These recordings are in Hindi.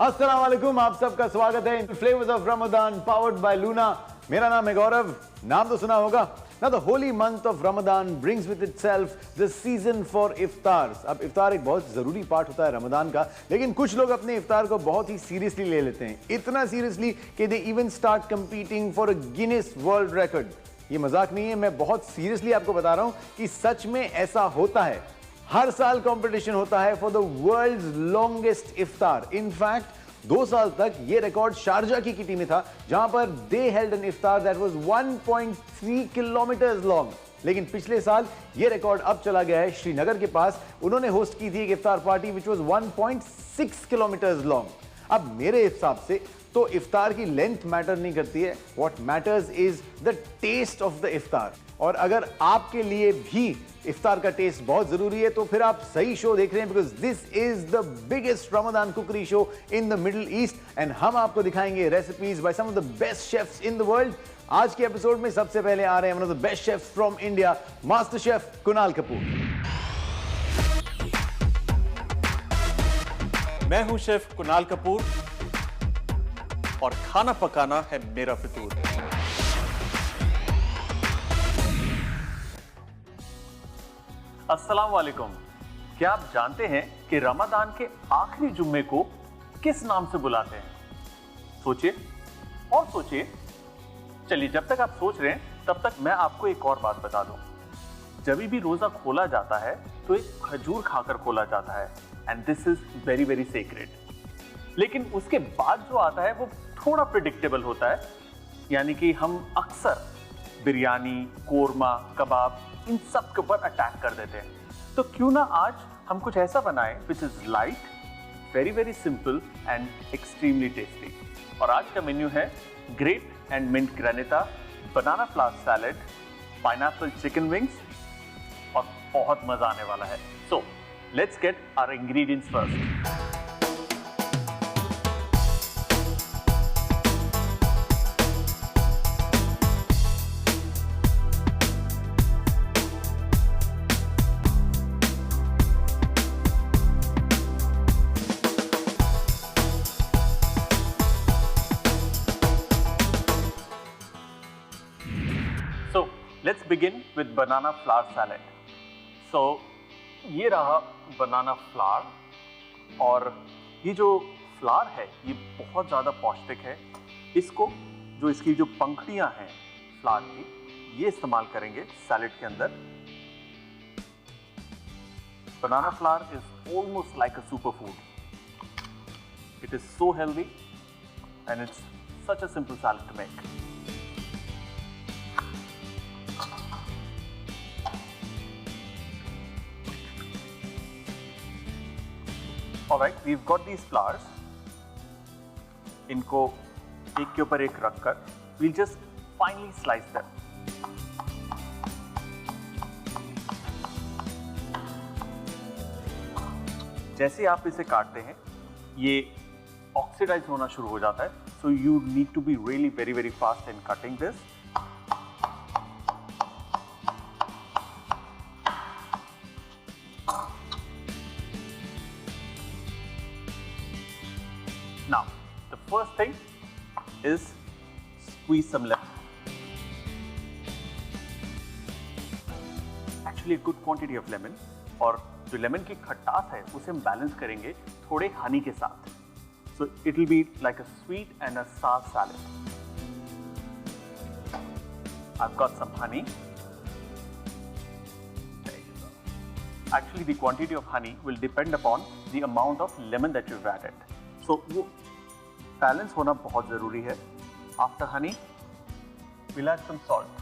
अस्सलाम वालेकुम, आप सबका स्वागत है in flavours of Ramzan powered by Luna. मेरा नाम है गौरव, नाम तो सुना होगा ना। The holy month of Ramzan brings with itself the season for iftars. अब इफ्तार एक बहुत जरूरी पार्ट होता है रमजान का, लेकिन कुछ लोग अपने इफ्तार को बहुत ही सीरियसली ले लेते हैं, इतना सीरियसली कि they even start competing for a Guinness world record. ये मजाक नहीं है, मैं बहुत सीरियसली आपको बता रहा हूं कि सच में ऐसा होता है। हर साल कंपटीशन होता है for the world's longest iftar. In fact 2 साल तक ये रिकॉर्ड शारजा की किटी में था, जहां पर they held an iftar that was 1.3 kilometres long. लेकिन पिछले साल ये रिकॉर्ड अब चला गया है श्रीनगर के पास। उन्होंने होस्ट की थी एक iftar party which was 1.6 kilometres long. अब मेरे हिसाब से तो इफ्तार की लेंथ मैटर नहीं करती है, what matters is the taste of the iftar. और अगर आपके लिए भी इफ्तार का टेस्ट बहुत जरूरी है तो फिर आप सही शो देख रहे हैं, because this is the biggest Ramzan cookery show in the Middle East एंड हम आपको दिखाएंगे recipes by some of the best chefs in the world. आज के एपिसोड में सबसे पहले आ रहे हैं one of the best chefs from India, master chef Kunal Kapoor. मैं हूं शेफ कुणाल कपूर और खाना पकाना है मेरा फितूर। अस्सलाम वालेकुम। क्या आप जानते हैं कि रमजान के आखिरी जुम्मे को किस नाम से बुलाते हैं? सोचिए और सोचिए। चलिए, जब तक आप सोच रहे हैं तब तक मैं आपको एक और बात बता दूं। जब भी रोजा खोला जाता है तो एक खजूर खाकर खोला जाता है, and this is very very secret. लेकिन उसके बाद जो आता है वो थोड़ा प्रिडिक्टेबल होता है, यानी कि हम अक्सर बिरयानी, कोरमा, कबाब इन सब के ऊपर अटैक कर देते हैं। तो क्यों ना आज हम कुछ ऐसा बनाएं which is light, very very simple and extremely tasty. और आज का मेन्यू है grape and mint granita, banana flower salad, pineapple chicken wings, और बहुत मजा आने वाला है। So let's get our ingredients first. Let's begin with banana flower salad. So ये रहा बनाना फ्लावर, और ये जो फ्लावर है ये बहुत ज़्यादा पौष्टिक है। इसको जो इसकी जो पंखुड़ियाँ हैं फ्लावर की, ये इस्तेमाल करेंगे सैलेड के अंदर। Banana flower is almost like a super food. It is so healthy and it's such a simple salad to make. Alright, we've got these flowers. इनको एक के ऊपर एक रखकर we'll just finely slice them. जैसे आप इसे काटते हैं ये ऑक्सीडाइज होना शुरू हो जाता है, so you need to be really very very fast in cutting this. Now, the first thing is squeeze some lemon. Actually, a good quantity of lemon. और जो लेमन की खट्टास है उसे हम बैलेंस करेंगे थोड़े हनी के साथ. So it will be like a sweet and a sour salad. I've got some honey. Actually, the quantity of honey will depend upon the amount of lemon that you've added. So वो बैलेंस होना बहुत जरूरी है. After honey, we'll add some salt.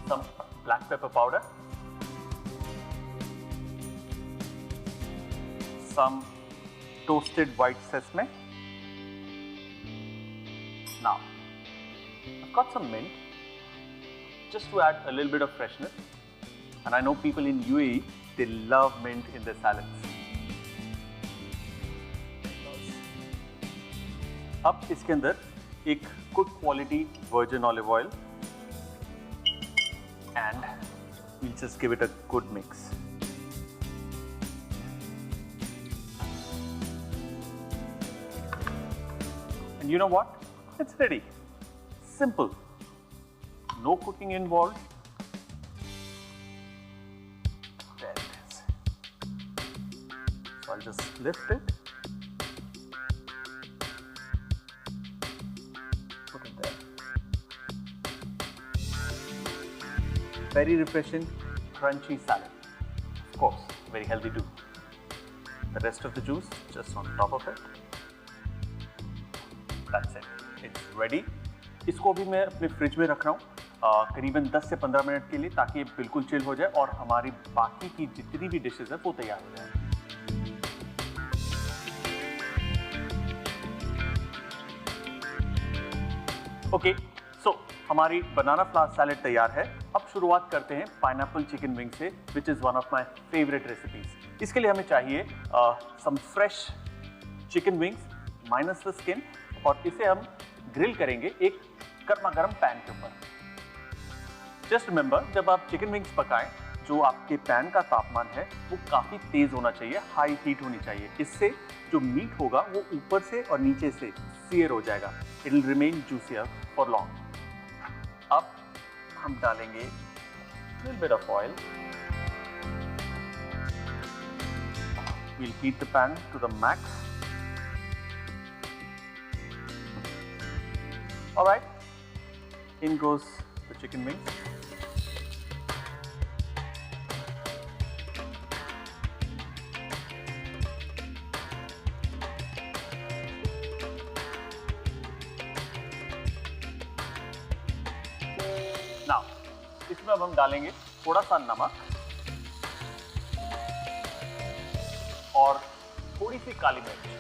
Some black pepper powder. Some toasted white sesame. Now, I've got some mint just to add a little bit of freshness. And I know people in UAE, they love mint in their salads. अब इसके अंदर एक good quality virgin olive oil and we'll just give it a good mix. And you know what? It's ready. Simple. No cooking involved. There it is. So I'll just lift it. Put it there. Very refreshing, crunchy salad. Of course, very healthy too. The rest of the juice just on top of it. That's it. It's ready. इसको अभी मैं अपने फ्रिज में रख रहा हूँ करीबन 10 से 15 मिनट के लिए, ताकि ये बिल्कुल चिल हो जाए और हमारी बाकी की जितनी भी डिशेस है वो तैयार हो जाए। ओके, सो हमारी बनाना फ्लावर सैलेड तैयार है। अब शुरुआत करते हैं पाइनएप्पल चिकन विंग से, which is one of my favourite recipes. इसके लिए हमें चाहिए some fresh chicken wings minus the skin, और इसे हम ग्रिल करेंगे एक गर्मा गर्म पैन के ऊपर। जस्ट रिमेंबर, जब आप चिकन विंग्स पकाएं, जो आपके पैन का तापमान है वो काफी तेज होना चाहिए, हाई हीट होनी चाहिए। इससे जो मीट होगा वो ऊपर से और नीचे से सीयर हो जाएगा। It will remain juicier for long. अब हम डालेंगे little bit of oil. We'll heat the pan to the max. All right, in goes the chicken wing. Now, इसमें अब हम डालेंगे थोड़ा सा नमक और थोड़ी सी काली मिर्च।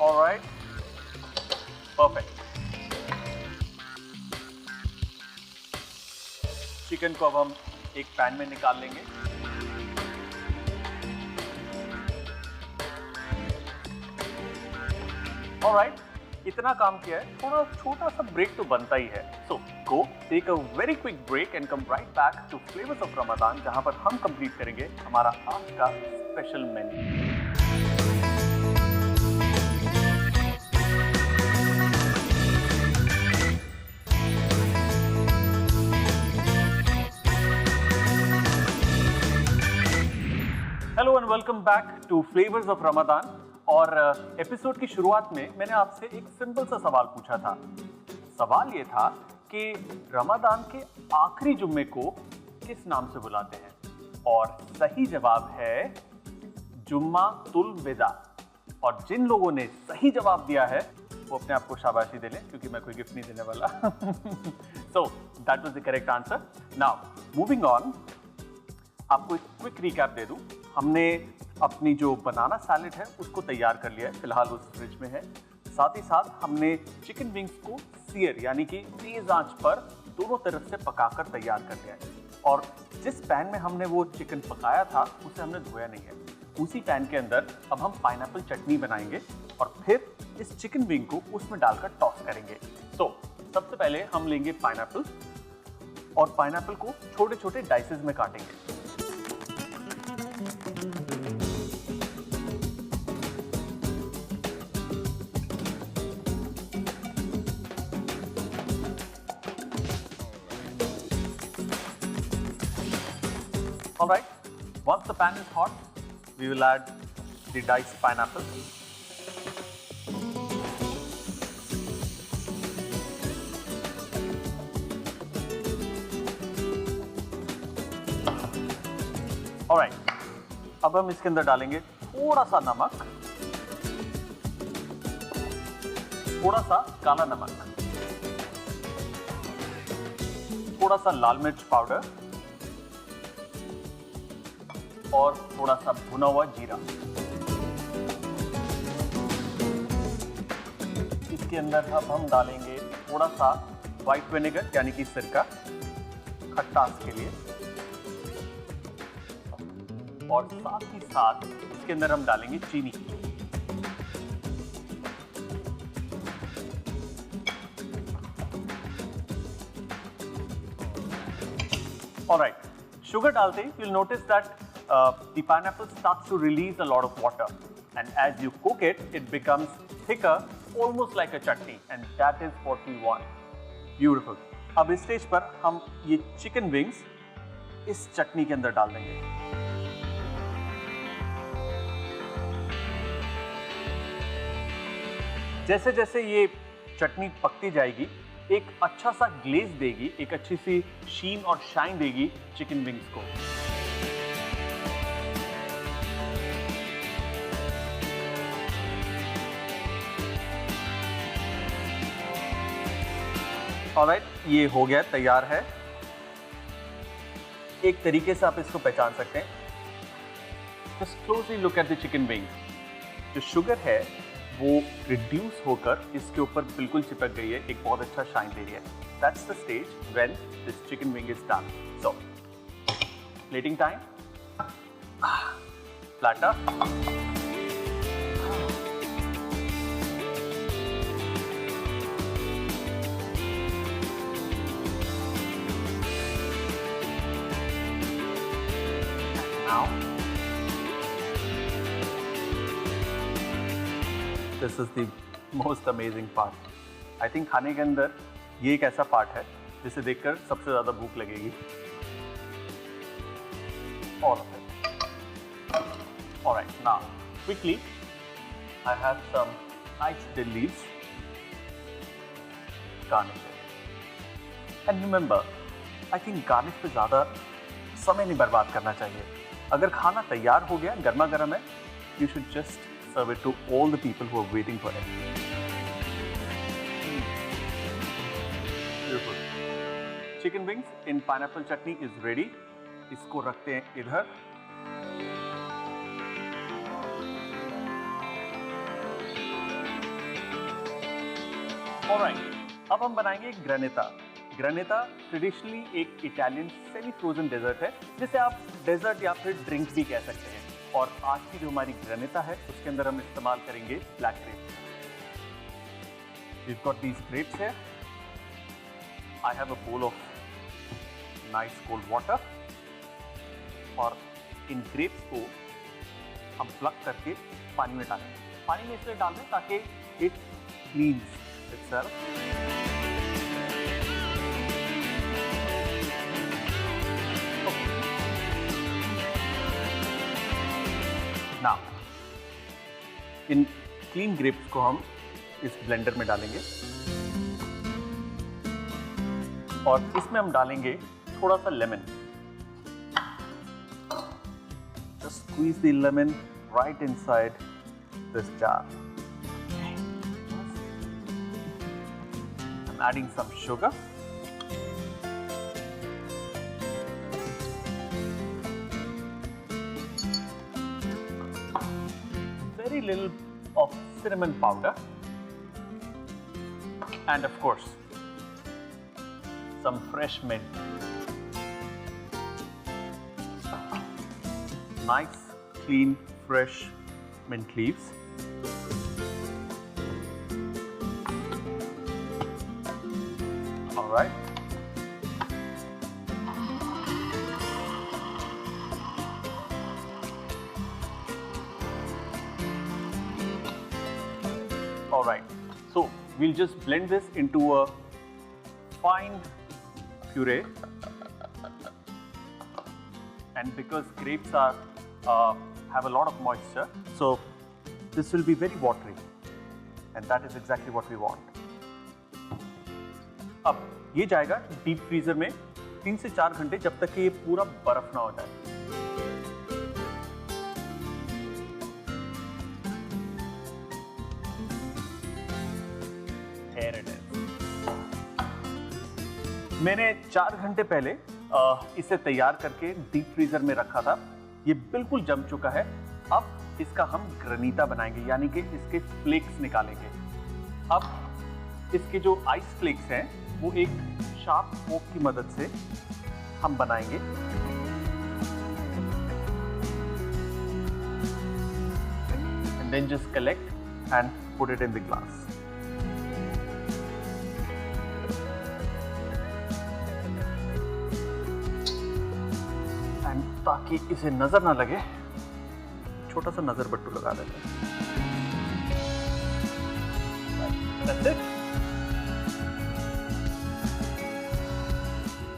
Alright, perfect. चिकन को अब हम एक पैन में निकाल लेंगे। ऑलराइट, इतना काम किया है, थोड़ा छोटा सा ब्रेक तो बनता ही है। So go take a very quick break and come right back to flavours of Ramzan, जहां पर हम कंप्लीट करेंगे हमारा आज का special menu. Hello and welcome back to flavours of Ramzan. और एपिसोड की शुरुआत में मैंने आपसे एक सिंपल सा सवाल पूछा था। सवाल ये था कि रमजान के आखिरी जुम्मे को किस नाम से बुलाते हैं, और सही जवाब है जुम्मा तुल विदा। और जिन लोगों ने सही जवाब दिया है वो अपने आप को शाबाशी दे लें, क्योंकि मैं कोई गिफ्ट नहीं देने वाला। So that was the correct answer. Now moving on, आपको एक क्विक रिकैप दे दूं। हमने अपनी जो बनाना सैलेड है उसको तैयार कर लिया है, फिलहाल उस फ्रिज में है। साथ ही साथ हमने चिकन विंग्स को सीयर यानी कि तेज आंच पर दोनों तरफ से पकाकर तैयार कर लिया है। और जिस पैन में हमने वो चिकन पकाया था उसे हमने धोया नहीं है। उसी पैन के अंदर अब हम पाइनएप्पल चटनी बनाएंगे और फिर इस चिकन विंग को उसमें डालकर टॉस करेंगे। तो सबसे पहले हम लेंगे पाइनएप्पल और पाइनएप्पल को छोटे छोटे डाइसेस में काटेंगे। All right, once the pan is hot, we will add the diced pineapple. All right, अब हम इसके अंदर डालेंगे थोड़ा सा नमक, थोड़ा सा काला नमक, थोड़ा सा लाल मिर्च पाउडर और थोड़ा सा भुना हुआ जीरा। इसके अंदर अब हम डालेंगे थोड़ा सा व्हाइट विनेगर यानी कि सिरका, खट्टास के लिए। और साथ ही साथ इसके अंदर हम डालेंगे चीनी। sugar डालते ही you'll notice that the pineapple starts to release a lot of water, and as you cook it, it becomes thicker, almost like a chutney, and that is what we want. Beautiful. अब इस स्टेज पर हम ये चिकन विंग्स इस चटनी के अंदर डाल देंगे। जैसे जैसे ये चटनी पकती जाएगी, एक अच्छा सा ग्लेज देगी, एक अच्छी सी शीन और शाइन देगी चिकन विंग्स को। ऑलराइट, ये हो गया, तैयार है। एक तरीके से आप इसको पहचान सकते हैं। Just closely look at the chicken wings. जो शुगर है वो रिड्यूस होकर इसके ऊपर बिल्कुल चिपक गई है, एक बहुत अच्छा शाइन दे रही है। That's the stage when this chicken wing is done. So plating time. Platter. Now this is the most amazing part. I think खाने के अंदर ये एक ऐसा पार्ट है जिसे देखकर सबसे ज्यादा भूख लगेगी। All of it. All right, now quickly I have some nice dill leaves. Garnish it. And remember, I think garnish पे ज्यादा समय नहीं बर्बाद करना चाहिए। अगर खाना तैयार हो गया, गर्मा गर्म है, you should just serve it to all the people who are waiting for it. Beautiful. Chicken wings in pineapple chutney is ready. इसको रखते हैं इधर। Alright, अब हम बनाएंगे ग्रेनेता। ग्रेनेता ट्रेडिशनली एक इटालियन सेमी फ्रोजन डेजर्ट है, जिसे आप डेजर्ट या फिर ड्रिंक भी कह सकते हैं। और आज की जो हमारी ग्रेनेता है उसके अंदर हम इस्तेमाल करेंगे black grapes. We've got these grapes here. I have a bowl of nice cold water. और इन ग्रेप्स को हम प्लग करके पानी में डालें। पानी में इसलिए डाल दें ताकि it cleans itself. Now, in clean grapes को हम इस ब्लेंडर में डालेंगे और इसमें हम डालेंगे थोड़ा सा lemon. Just squeeze the lemon right inside this jar. I'm adding some sugar. Very little of cinnamon powder, and of course some fresh mint. Nice, clean, fresh mint leaves. All right. All right, so we'll just blend this into a fine puree, and because grapes are have a lot of moisture, so this will be very watery, and that is exactly what we want. अब ये जाएगा डीप फ्रीजर में 3 से 4 घंटे, जब तक कि ये पूरा बर्फ ना हो जाए। मैंने 4 घंटे पहले इसे तैयार करके डीप फ्रीजर में रखा था। ये बिल्कुल जम चुका है। अब इसका हम ग्रेनेता बनाएंगे, यानी कि इसके फ्लेक्स निकालेंगे। अब इसके जो आइस फ्लेक्स हैं वो एक शार्प फोक की मदद से हम बनाएंगे। And then just collect and put it in the glass. ताकि इसे नजर ना लगे छोटा सा नजर बट्टू लगा देते हैं। That's it.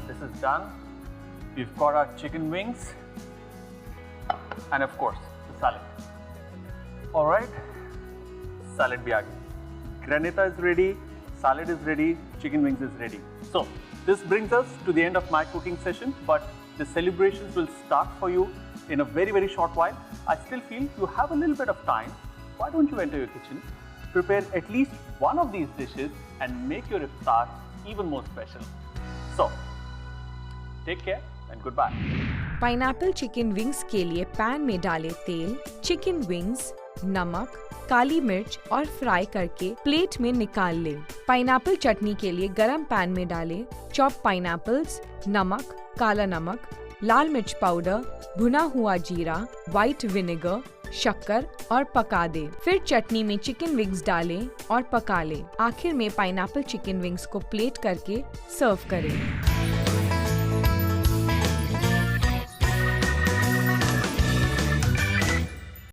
This is done. We've got our chicken wings and of course the salad. All right, salad bhi aa gayi. Granita is ready, salad is ready, chicken wings is ready. So this brings us to the end of my cooking session, but the celebrations will start for you in a very short while. I still feel you have a little bit of time. Why don't you enter your kitchen, prepare at least one of these dishes and make your iftar even more special. So, take care and goodbye. Pineapple chicken wings के लिए पैन में डालें तेल, चिकन विंग्स, नमक, काली मिर्च और फ्राई करके प्लेट में निकाल लें। पाइनएप्पल चटनी के लिए गरम पैन में डालें चॉप पाइनएप्पल्स, नमक, काला नमक, लाल मिर्च पाउडर, भुना हुआ जीरा, व्हाइट विनेगर, शक्कर और पका दें। फिर चटनी में चिकन विंग्स डालें और पका लें। आखिर में पाइनएप्पल चिकन विंग्स को प्लेट करके सर्व करें।